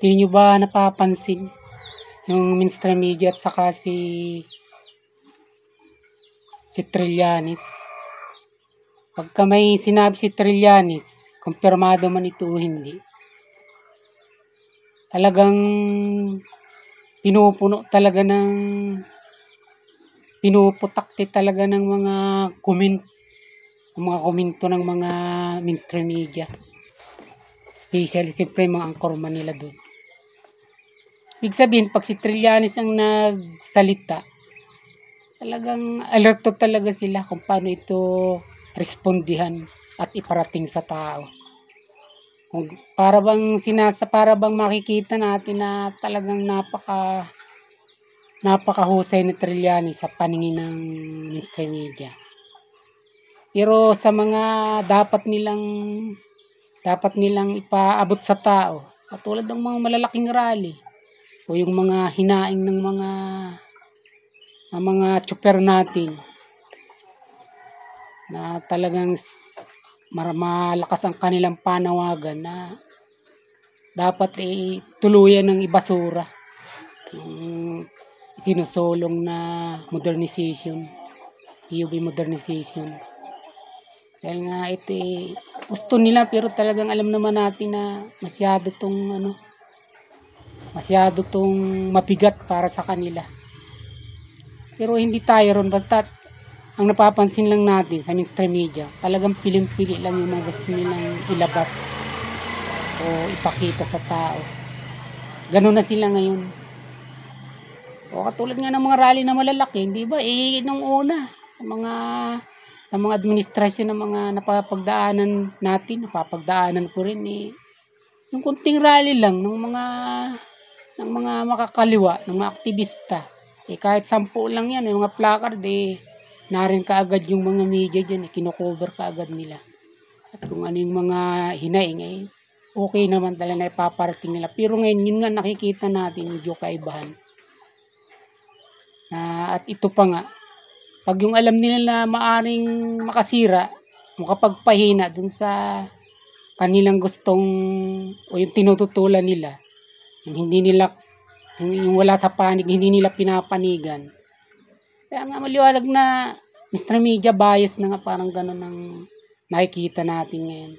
Di nyo ba napapansin yung mainstream media at saka si Trillanes? Pagka may sinabi si Trillanes, kumpirmado man ito o hindi, talagang pinuputakti talaga ng mga komento ng mga mainstream media. Especially siyempre mga anchorman nila doon. Ibig sabihin, pag si Trillanes ang nagsalita, talagang alerto talaga sila kung paano ito respondihan at iparating sa tao. Para bang makikita natin na talagang napakahusay ni Trillanes sa paningin ng mainstream media. Pero sa mga dapat nilang ipaabot sa tao, katulad ng mga malalaking rally o yung mga hinaing ng mga tsuper natin na talagang malakas ang kanilang panawagan na dapat tuluyan ng ibasura yung sinusulong na modernization, EUV modernization. Dahil nga ito gusto nila, pero talagang alam naman natin na masyado tong mabigat para sa kanila. Pero hindi tayo ron, basta ang napapansin lang natin sa mainstream media, talagang piling-pili lang yung mga gusto nilang ilabas o ipakita sa tao. Ganun na sila ngayon. O katulad nga ng mga rally na malalaki, hindi ba? Nung una, sa mga administrasyon ng mga napapagdaanan ko rin yung kunting rally lang ng mga makakaliwa, ng mga aktivista. Kahit 10 lang yan, yung mga placard, narin kaagad yung mga media dyan, kinocover kaagad nila. At kung ano yung mga hinaing, okay naman talaga na ipaparating nila. Pero ngayon, yun nga nakikita natin, medyo kaibahan. At ito pa nga, pag yung alam nila na maaring makapagpahina dun sa kanilang gustong o yung tinututulan nila, yung wala sa panig, hindi nila pinapanigan. Kaya nga maliwanag na mainstream media bias na nga, parang gano'n ang nakikita natin ngayon.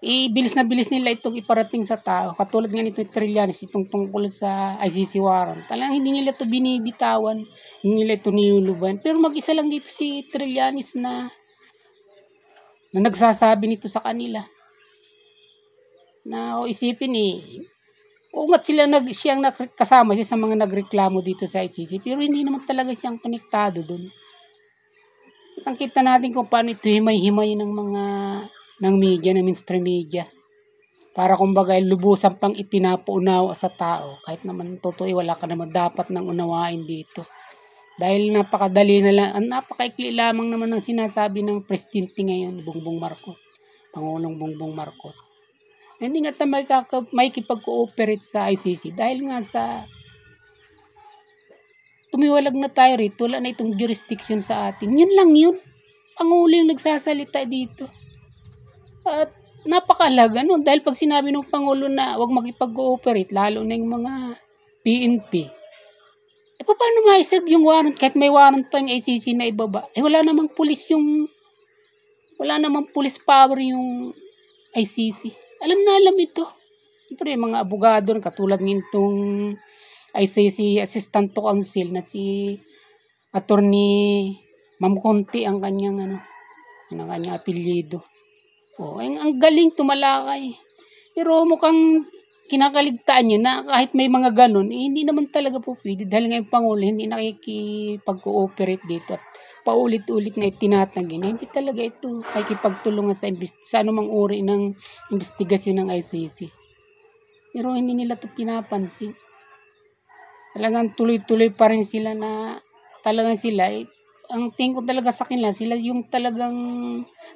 Bilis na bilis nila itong iparating sa tao. Katulad nga nito Trillanes, itong tungkol sa ICC warrant. Talagang hindi nila ito binibitawan, hindi nila ito niluluban. Pero mag-isa lang dito si Trillanes na nagsasabi nito sa kanila. Na isipin ungat siyang kasama siya sa mga nagreklamo dito sa ICC, pero hindi naman talaga siyang konektado doon. Kita natin kung paano ito himay-himay ng media, ng mainstream media. Para kumbaga lubusan pang ipinapaunawa sa tao. Kahit naman totoo, wala ka naman dapat nang unawain dito. Dahil napakadali na lang, napakaikli lamang naman ang sinasabi ng presidente ngayon, Bongbong Marcos, Pangulong Bongbong Marcos. Hindi nga tayo makikipag-cooperate sa ICC dahil nga tumiwalag na tayo rito, wala na itong jurisdiction sa atin. Yun lang yun. Pangulo yung nagsasalita dito. At napakalaga nun, dahil pag sinabi ng Pangulo na huwag makipag-cooperate, lalo na yung mga PNP, paano ma-serve yung warrant kahit may warrant pa yung ICC na ibaba? Wala namang police power yung ICC. Alam ito. Siyempre, yung mga abogado, katulad nitong ICC Assistant to Counsel na si Attorney Ma'am Conti ang kanyang apelyido. Ang galing tumalakay. Pero mukhang kinakaligtaan niya na kahit may mga ganun, hindi naman talaga po pwede. Dahil ngayon Pangulo, hindi nakikipag-cooperate dito at paulit-ulit na itinatanggi na hindi talaga ito nakikipagtulungan sa anumang uri ng investigasyon ng ICC. Pero hindi nila ito pinapansin. Talagang tuloy-tuloy pa rin sila na talagang sila, ang tingin ko talaga sa kanila, sila yung talagang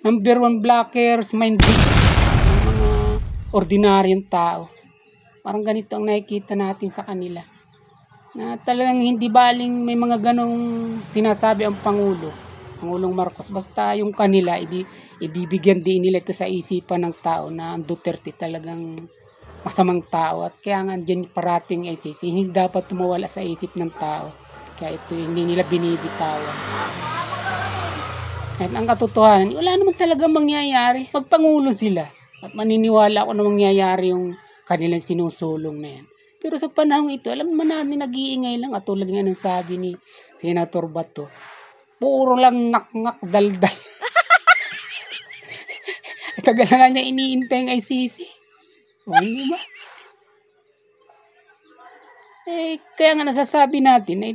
number 1 blockers, mind readers ng mga ordinaryong tao. Parang ganito ang nakikita natin sa kanila. Na talagang hindi baling may mga ganong sinasabi ang Pangulong Marcos. Basta yung kanila, ibibigyan din nila ito sa isipan ng tao na ang Duterte talagang masamang tao at kaya nga dyan parating ICC, hindi dapat tumawala sa isip ng tao. Kaya ito hindi nila binibitawan. At ang katotohanan, wala naman talaga mangyayari. Magpangulo sila at maniniwala ako na mangyayari yung kanilang sinusulong na yan. Pero sa panahon ito, alam naman natin nag-iingay lang at tulad nga ng sabi ni Senator Bato, puro lang ngak-ngak daldal. Tagal na nga niya iniintay ang ICC. O, hindi ba? Kaya nga nasasabi natin na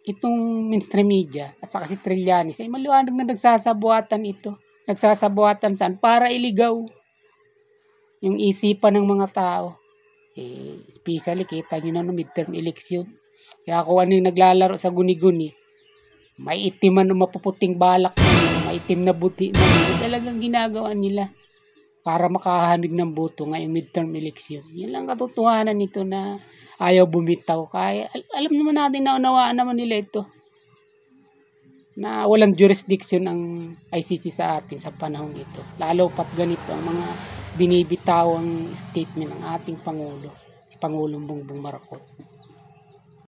itong mainstream media at saka si Trillanes ay maliwanag na nagsasabuatan ito. Nagsasabuatan saan? Para iligaw yung isipan ng mga tao. Especially, kita nyo na no midterm election. Kaya kung ano yung naglalaro sa guni-guni, may itiman o mapuputing balak na yun, may itim na buti na yun, talagang ginagawa nila para makahanig ng boto ngayong midterm election. Yan lang katotohanan nito na ayaw bumitaw. Kaya alam naman natin na unawaan naman nila ito na walang jurisdiction ang ICC sa atin sa panahon ito. Lalo pat ganito ang mga binibitawang statement ng ating Pangulo, si Pangulong Bongbong Marcos.